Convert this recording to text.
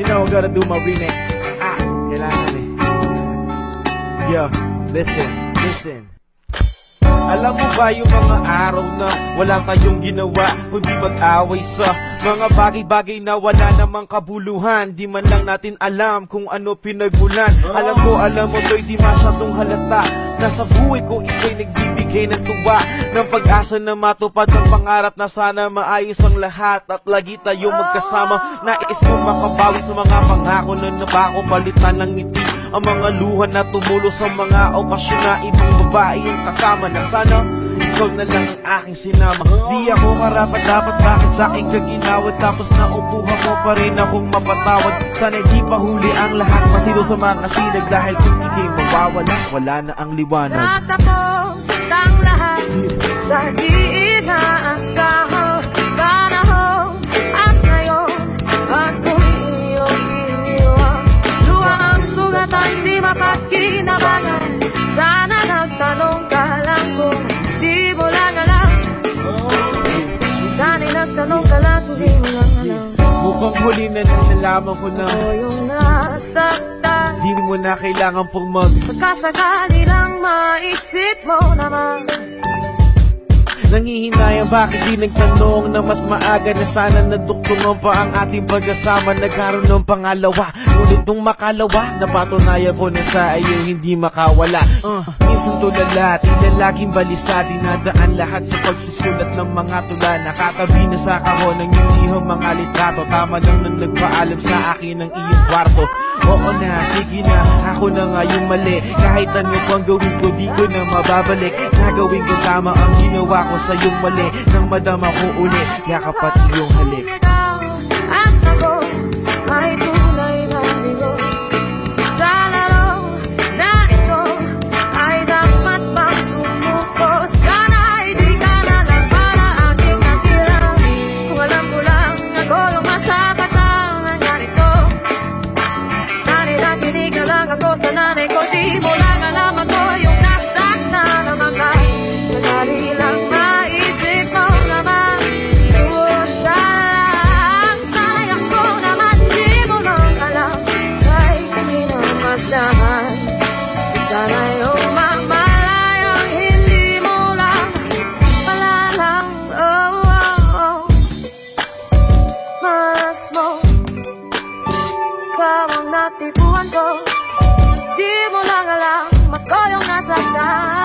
know I gotta do my remix. Kailangan eh. Yo, listen. Alam mo ba yung mga araw na wala tayong ginawa kundi mag-away sa mga bagay-bagay na wala namang kabuluhan. Di man lang natin alam kung ano pinagmulan. Alam mo to'y di masyadong halata. Nasa buhay ko ika'y nagbibigay ng tuwa, ng pag-asa na matupad ng pangarap na sana maayos ang lahat at lagi tayong magkasama. Nais mo makabawi sa mga pangako na nabako, palitan ng ngiti ang mga luha na tumulo sa mga okasyon na ibang babae ang kasama. Na sana ikaw na lang ang aking sinama. Di ako karapat-dapat, bakit sa aking kaginawad? Tapos naupuha mo pa rin akong mapatawad. Sana di pa huli ang lahat, masilo sa mga sinag. Dahil kung ika'y mawawala, wala na ang liwanag. Natapos ang lahat sa di inaasahan panahon. At ngayon ako'y iyong iniwan. Luha ang sugatan, di mapagkinabangan. Sana nagtanong ka lang kung di mo lang alam. Sana'y nagtanong ka lang kung di mo lang alam. Mukhang huli na nang nalaman ko na ako yung nasaktan. di mo na kailangan pong pagkasakali lang maisip mo naman. Nangihinayang bakit di nagtanong na mas maaga na sana naduktungan pa ang ating pagkasama. Nagkaroon ng pangalawa, ngunit nung makalawa napatunayan ko na sa iyo hindi makawala. Minsan tulala, tila laging balisa. Dinadaan lahat sa pagsusulat ng mga tula. Nakatabi na sa kahon ng yunihang mga litrato. Tama lang na nagpaalam sa akin ng iyong kwarto. Oo na, sige na, ako na nga yung mali. Kahit ano pang gawin ko, di ko na mababalik. Nagawin ko tama ang ginawa ko sa iyong mali. Nang madama ko uli, yakap at iyong halik. Ikaw at ako ay tunay na bigo. Sa laro na ito ay dapat bang sumuko. Sana ay di ka na lang para aking natira. Kung alam ko lang ako yung masasaktan ng ganito. Sana'y nakinig na lang ako sa nanay ko. Di mo lang alam ako yung nasaktan naman ka. Sakali lang maisip mo naman. Siya lang. Sana'y ako naman di mo lang alam. Kahit hindi na masdaman. Sana'y umamayang hindi mo lang malalang. Malas mo, ikaw ang natipuan ko. Di mo lang alam ako yung nasaktan.